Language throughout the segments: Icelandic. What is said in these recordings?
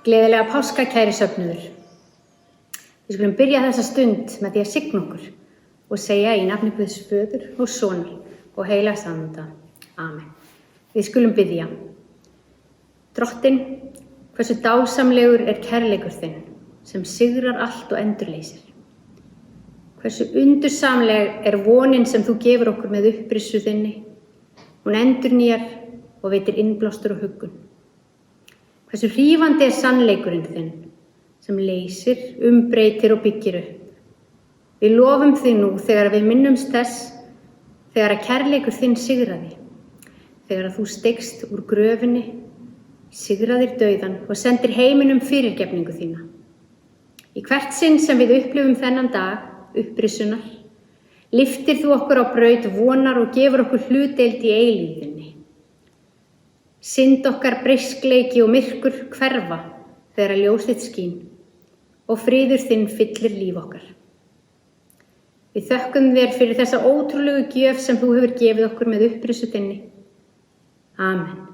Gleðilega páska, kæri söfnuður. Við skulum byrja þessa stund með því að signa okkur og segja í nafni Guðs Föður og Sonar og Heilags Anda. Amen. Við skulum biðja. Drottinn, hversu dásamlegur er kærleikur þinn sem sigrar allt og endurleysir. Hversu undursamleg er vonin sem þú gefur okkur með upprissu þinni. Hún endurnýjar og veitir innblástur og huggun. Hversu hrífandi er sannleikurinn þinn sem leysir, umbreytir og byggir upp. Við lofum þig nú þegar við minnumst þess, þegar að kærleikur þinn sigraði, þegar að þú steigst úr gröfinni, sigraðir dauðan og sendir heiminum fyrirgefningu þína. Í hvert sinn sem við upplifum þennan dag, upprisunar, lyftir þú okkur á braut vonar og gefur okkur hlutdeild í eilífðinni. Synd okkar breiskleiki og myrkur hverfa þegar að ljós þitt skín og friður þinn fyllir líf okkar. Við þökkum þér fyrir þessa ótrúlegu gjöf sem þú hefur gefið okkur með upprissu þinni. Amen.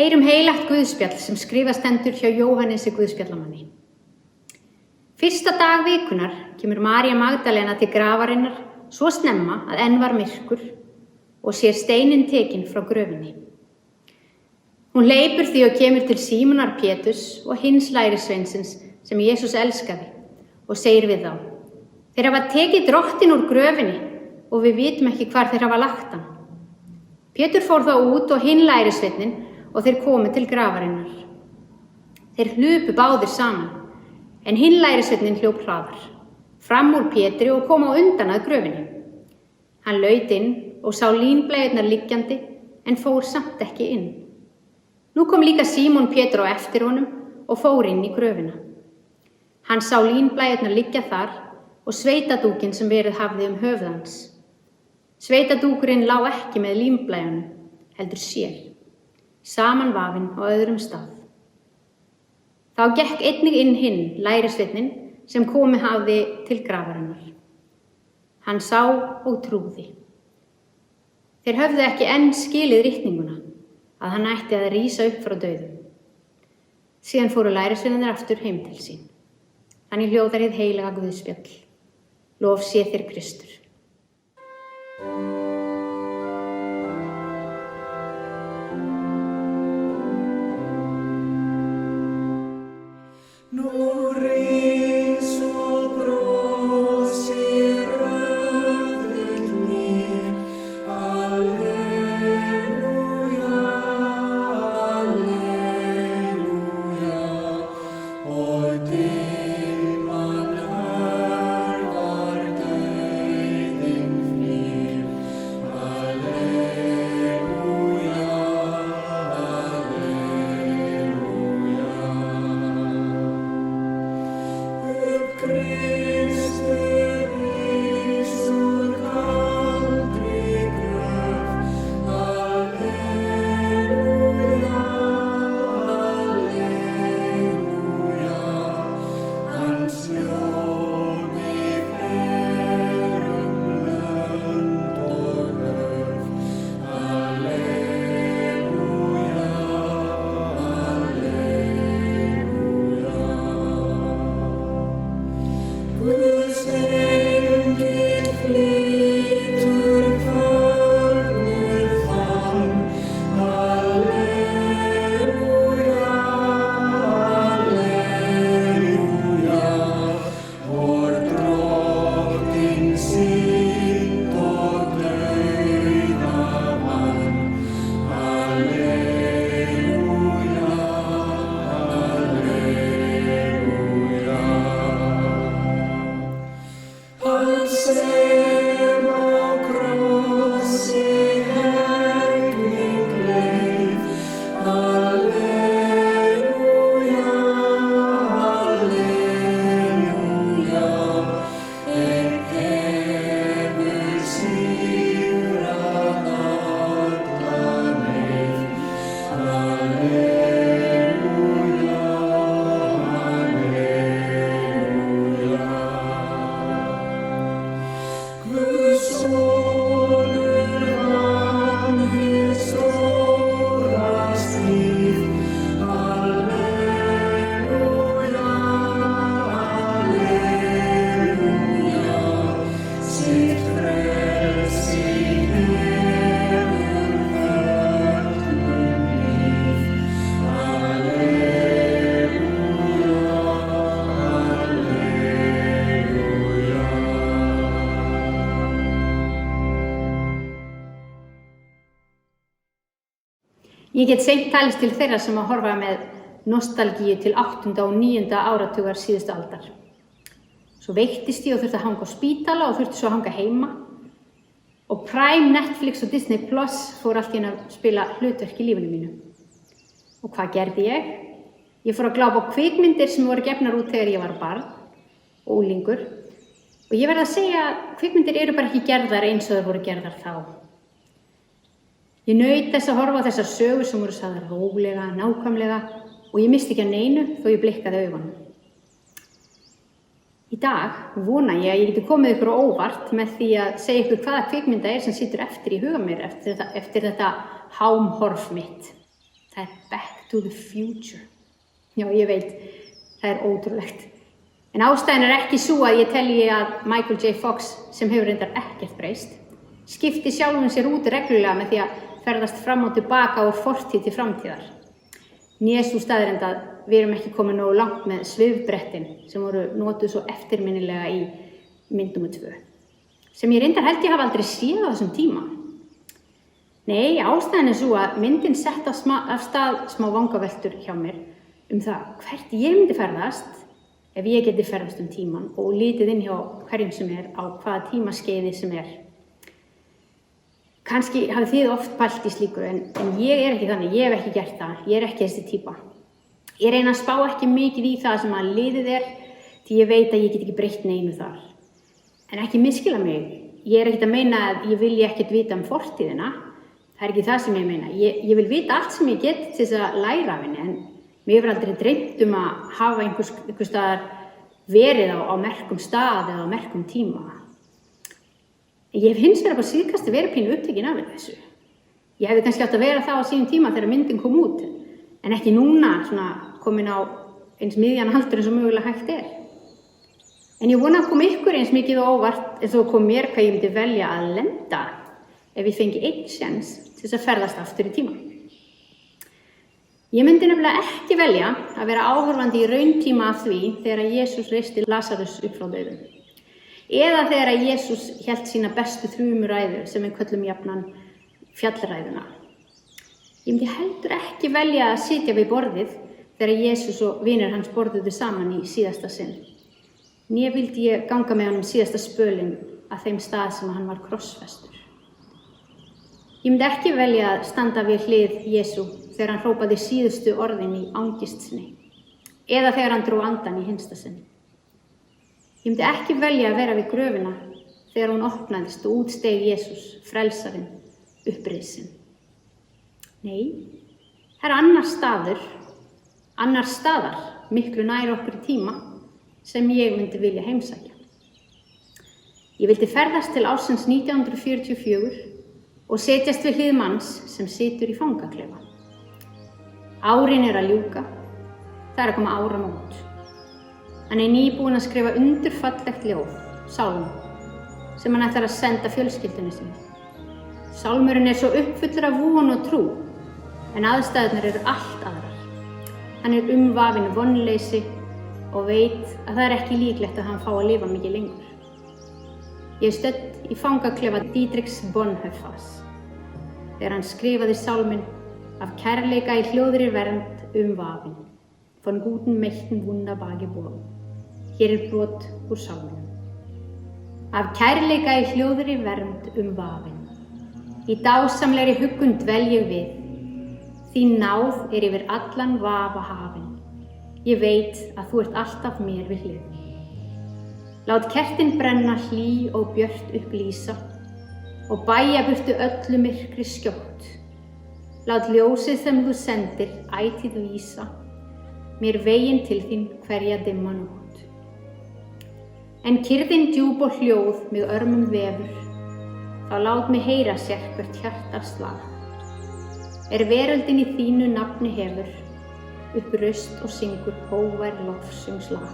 Heyrum heilagt guðspjall sem skrifað stendur hjá Jóhannesi guðspjallamanni. Fyrsta dag vikunar kemur María Magdalena til grafarinnar svo snemma að enn var myrkur og sér steininn tekinn frá gröfinni. Hún hleypur því og kemur til Símonar Péturs og hins lærisveinsins sem Jesús elskaði og segir við þá: Þeir hafa tekið drottinn úr gröfinni og við vitum ekki hvar þeir hafa lagt hann. Pétur fór þá út og hinn lærisveinin og þeir komu til grafarinnar. Þeir hlupu báðir saman, en hinn lærisveinninn hljóp hraðar, fram úr Pétri og kom á undan að gröfinni. Hann laut inn og sá línblæjurnar liggjandi, en fór samt ekki inn. Nú kom líka Símon Pétur á eftir honum og fór inn í gröfina. Hann sá línblæjurnar liggja þar og sveitadúkinn sem verið hafði höfuð hans. Sveitadúkurinn lá ekki með línblæjunum, heldur sér, samanvafinn á öðrum stað. Þá gekk einnig inn hinn, lærisveinninn, sem komið hafði til grafarinnar. Hann sá og trúði. Þeir höfðu ekki enn skilið ritninguna, að hann ætti að rísa upp frá dauðum. Síðan fóru lærisveinarnir aftur heim til sín. Þannig hljóðar hið heilaga guðspjall. Lof sé þér Kristur. Ég get seint talist til þeirra sem að horfa með nostalgíu til 8. og 9. áratugar síðustu aldar. Svo veiktist ég og þurfti að hanga á spítala og þurfti svo að hanga heima. Og Prime, Netflix og Disney Plus fór allt í einu að spila hlutverk í lífinu mínu. Og hvað gerði ég? Ég fór að glápa á kvikmyndir sem voru gefnar út þegar ég var barn og unglingur. Og ég verð að segja að kvikmyndir eru bara ekki gerðar eins og þær voru gerðar þá. Ég naut þess að horfa á þessar sögur sem voru sagðar rólega, nákvæmlega og ég misti ekki að neinu þó ég blikkaði augunum. Í dag vona ég að ég geti komið ykkur á óvart með því að segja ykkur hvaða kvikmynda sem situr eftir í huga mér eftir þetta hámhorf mitt. Það er Back to the Future. Já, ég veit, það er ótrúlegt. En ástæðan ekki sú að ég telji að Michael J. Fox, sem hefur reyndar ekkert breyst, skipti sjálfum sér út reglulega með því að ferðast fram og tilbaka úr fortíð til framtíðar. Né sú staðreynd að við erum ekki komin nógu langt með svifbrettin sem voru notuð svo eftirminnilega í mynd nr. 2. Sem ég reyndar held ég hafa aldrei séð á þessum tíma. Nei, ástæðan sú að myndin sett af stað smá vangaveltur hjá mér það hvert ég myndi ferðast ef ég geti ferðast tíman og litið inn hjá hverjum sem á hvaða tímaskeiði sem Kannski hafið þið oft pælt í slíku en ég ekki þannig, ég hef ekki gert það, ég ekki þessi típa. Ég reyna að spá ekki mikið í það sem að liðið því ég veit að ég get ekki breytt neinu þar. En ekki misskilja mig, ég ekkert að meina að ég vilji ekkert vita fortíðina, það ekki það sem ég meina. Ég vil vita allt sem ég get til þess að læra af henni en mér hefur aldrei dreymt að hafa einhvers staðar verið á merkum stað eða á merkum tíma. Ég hef hins vegar bara síðkast verið pínu upptekin af þessu. Ég hefði kannski átt að vera það á sínum tíma þegar myndin kom út, en ekki núna komin á eins miðjan aldur eins og mögulega hægt En ég vona að koma ykkur eins mikið á óvart eins og kom mér hvað ég myndi velja að lenda ef ég fengi einn séns til þess að ferðast aftur í tíma. Ég myndi nefnilega ekki velja að vera áhorfandi í rauntíma af því þegar Jesús reisti Lasarus upp frá dauðum. Eða þegar Jesús hélt sína bestu þrumuræðu sem við köllum jafnan fjallræðuna. Ég myndi heldur ekki velja að sitja við borðið þegar Jesús og vinir hans borðuðu saman í síðasta sinn. Né vildi ég ganga með honum síðasta spölinn að þeim stað sem hann var krossfestur. Ég myndi ekki velja að standa við hlið Jesú þegar hann hrópaði síðustu orðin í angist sinni. Eða þegar hann dró andan í hinsta sinn. Ég myndi ekki velja að vera við gröfina þegar hún opnaðist og útsteig Jesús, frelsarinn, upprisinn. Nei, það annar staðar, miklu nær okkur í tíma, sem ég myndi vilja heimsækja. Ég vildi ferðast til ársins 1944 og setjast við hlið manns sem situr í fangaklefa. Árin að ljúka, það að koma áramót. Hann nýbúinn að skrifa undurfallegt ljóð, sálm, sem hann ætlar að senda fjölskyldunni sinni. Sálmurinn svo uppfullur af von og trú, en aðstæðurnar eru allt aðrar. Hann umvafinn vonleysi og veit að það ekki líklegt að hann fái að lifa mikið lengur. Ég stödd í fangaklefa Dietrichs Bonhoeffers, þegar hann skrifaði sálminn af kærleika í hljóðri vernd umvafinn, von guten Mächten wunderbar geboren. Hér brot úr sálminum. Af kærleika í hljóðri vernd umvafinn. Í dásamlegri huggun dvel ég við. Þín náð yfir allan vafa hafin. Ég veit að þú ert alltaf mér við hlið. Lát kertin brenna hlý og björt upp lýsa og bæja burtu öllu myrkri skjótt. Lát ljósið sem þú sendir ætíð vísa mér veginn til þín hverja dimma nótt. En kyrrðin djúp og hljóð mig örmum vefur, þá lát mig heyra sérhvert hjartars slag. Veröldin í þínu nafni hefur, upp raust og syngur hógvær lofsungslag.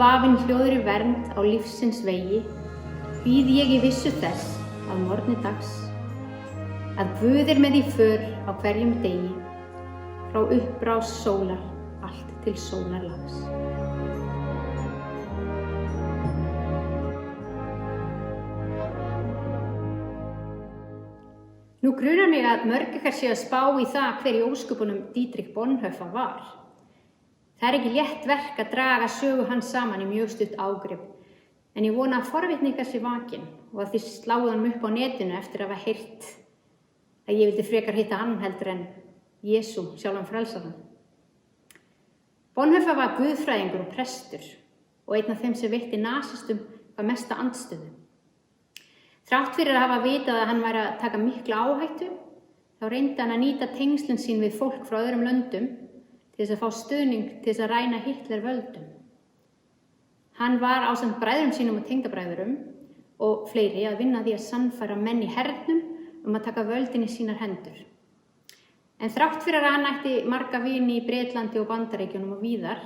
Vafinn hljóðri vernd á lífsins vegi, bíð ég í vissu þess að morgni dags, að Guð með í för á hverjum degi, frá uppbrás sólar allt til sólarlags. Nú grunar mig að mörg ykkar séu að spá í það hver í ósköpunum Dietrich Bonhoeffer var. Það ekki létt verk að draga sögu hans saman í mjög stutt ágrip, en ég vona að forvitni ykkar sé vakin og að þið sláðu hann upp á netinu eftir að hafa heyrt að ég vildi frekar hitta hann heldur en Jesú sjálfan frelsarann. Bonhoeffer var guðfræðingur og prestur og einn af þeim sem veitti nasistum hvað mesta andstöðu. Þrátt fyrir að hafa vitað að hann væri að taka mikla áhættu, þá reyndi hann að nýta tengslin sín við fólk frá öðrum löndum til þess að fá stuðning til þess að ræna Hitler völdum. Hann var ásamt bræðrum sínum og tengdabræðurum og fleiri að vinna því að sannfæra menn í hernum að taka völdin í sínar hendur. En þrátt fyrir að hann ætti marga vini í Bretlandi og Bandaríkjunum og víðar,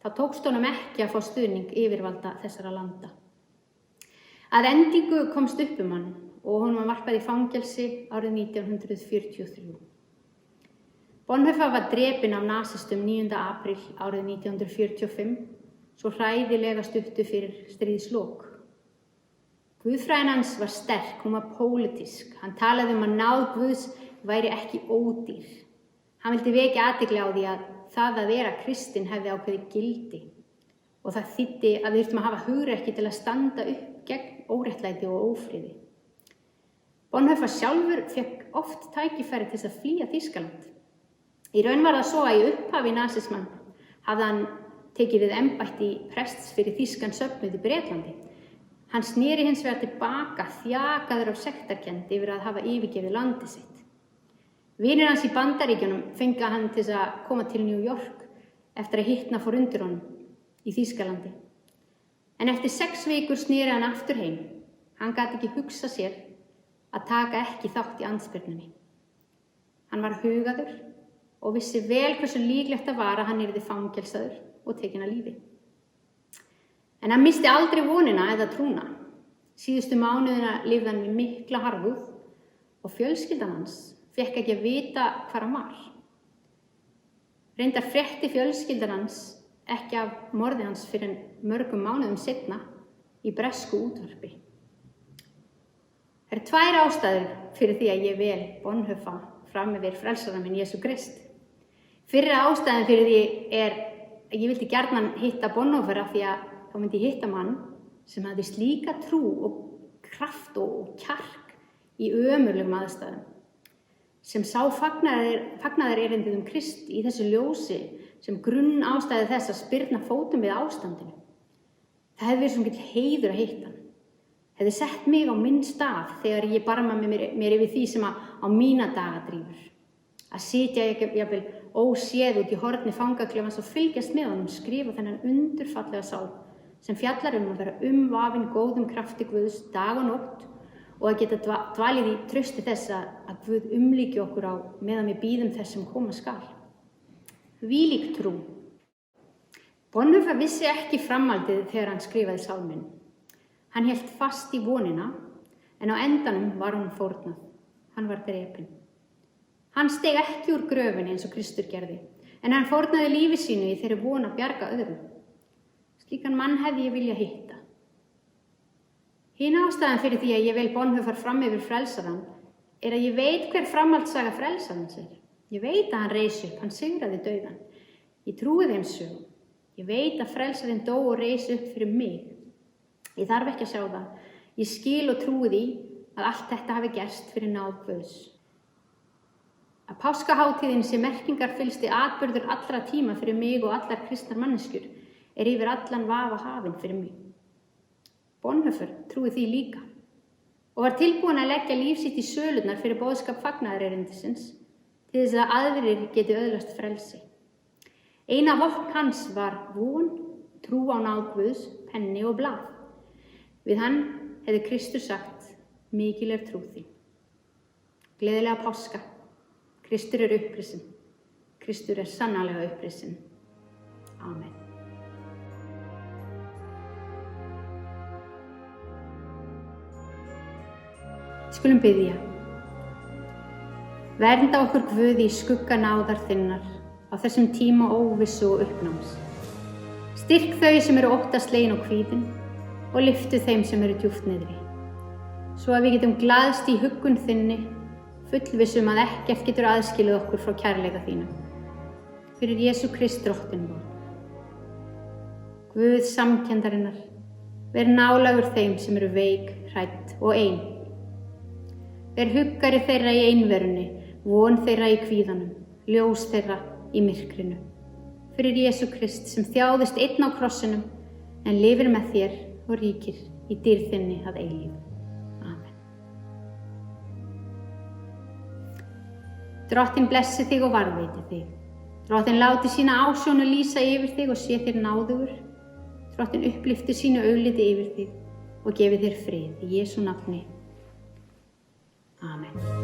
þá tókst honum ekki að fá stuðning yfirvalda þessara landa. Að endingu komst upp hann og honum var varpað í fangelsi árið 1943. Bonhoeffer var drepinn af nasistum 9. apríl árið 1945, svo hræðilega stuttu fyrir stríðslok. Guðfræðin hans var sterk, hún var pólitísk. Hann talaði að náð Guðs væri ekki ódýr. Hann vildi vekja athygli á því að það að vera kristinn hefði ákveðið gildi og það þýddi að við þurftum að hafa hugrekki til að standa upp gegn óréttlæti og ófriði. Bonhoeffer sjálfur fékk oft tækifæri til þess að flýja Þýskaland. Í raun var það svo að í upphafi nasismann hafði hann tekið við embætti prests fyrir þýskan söfnuð í Bretlandi. Hann sneri hins vegar tilbaka þjakaður af sektarkennd yfir að hafa yfirgefið landið sitt. Vinir hans í Bandaríkjunum fengu hann til að koma til New York eftir að hitna fór undir honum í Þýskalandi. En eftir 6 vikur sneri hann aftur heim. Hann gat ekki hugsað sér að taka ekki þátt í andspyrnunni. Hann var hugaður og vissi vel hversu líklegt það var að hann yrði fangelsaður og tekinn af lífi. En hann missti aldrei vonina eða trúna. Síðustu mánuðina lifði hann við mikla harðúð og fjölskyldan hans fékk ekki að vita hvar hann var. Reyndar frétti fjölskyldan hans ekki af morði hans fyrir mörgum mánuðum seinna í bresku útvarpi. Það eru 2 ástæður fyrir því að ég vel Bonhoeffer fram yfir frelsarann minn Jesú Krist. Fyrri ástæðan fyrir því að ég vildi gjarnan hitta Bonhoeffer af því að þá myndi ég hitta mann sem hafði slíka trú og kraft og kjark í ömurlegum aðstæðum, sem sá fagnaðarerindið Krist í þessu ljósi sem grunn ástæði þess að spyrna fótum við ástandinu. Það hefði verið svo mikill heiður að hitta hann. Hefði sett mig á minn stað þegar ég barma mér yfir því sem á mína daga drífur. Að sitja jafnvel óséð út í horni fangaklefans og fylgjast með honum skrifa þennan undurfallega sál sem fjallar að vera umvafinn góðum krafti Guðs dag og nótt og að geta dvalið í trausti þess að Guð umlíki okkur á meðan við bíðum þess sem koma skal. Þvílík trú. Bonhoeffer vissi ekki framhaldið þegar hann skrifaði sálminn. Hann hélt fast í vonina, en á endanum var hún fórnað. Hann var drepinn. Hann steig ekki úr gröfinni eins og Kristur gerði, en hann fórnaði lífi sínu í þeirri von að bjarga öðrum. Slíkan mann hefði ég vilja hitta. Hin ástæðan fyrir því að ég vel Bonhoeffer fram yfir frelsarann er að ég veit hver framhaldssaga frelsarans er. Ég veit að hann reis upp, hann sigraði dauðan. Ég trúi þeim sögum. Ég veit að frelsarinn dó og reis upp fyrir mig. Ég þarf ekki að sjá það. Ég skil og trúi því að allt þetta hafi gerst fyrir náð Guðs. Að páskahátíðin sem merkingarfyllsti atburður allra tíma fyrir mig og allar kristnar manneskjur er yfir allan vafa hafinn fyrir mig. Bonhoeffer trúi því líka og var tilbúin að leggja líf sitt í sölurnar fyrir boðskap fagnaðarerindisins til þess að aðrir geti öðlast frelsi. Eina vopn hans var von, trú á náð Guðs, penni og blað. Við hann hefði Kristur sagt, mikil er trú þín. Gleðilega páska. Kristur er upprisinn. Kristur er sannarlega upprisinn. Amen. Skulum biðja. Vernda okkur Guð í skugga náðar þinnar á þessum tíma óvissu og uppnáms. Styrk þau sem eru óttaslegin og kvíðin og lyftu þeim sem eru djúpt niðri. Svo að við getum glaðst í huggun þinni fullvissum að ekkert getur aðskilið okkur frá kærleika þínum. Fyrir Jesú Krist drottinn vor. Guð samkenndarinnar, ver nálægur þeim sem eru veik, hrædd og ein. Ver huggari þeirra í einverunni, von þeirra í kvíðanum, ljós þeirra í myrkrinu. Fyrir Jesú Krist sem þjáðist einn á krossinum, en lifir með þér og ríkir í dýrð þinni að eilífu. Amen. Drottinn blessi þig og varðveiti þig. Drottinn láti sína ásjónu lýsa yfir þig og sé þér náðugur. Drottinn upplyfti sínu augliti yfir þig og gefi þér frið í Jesú nafni. Amen.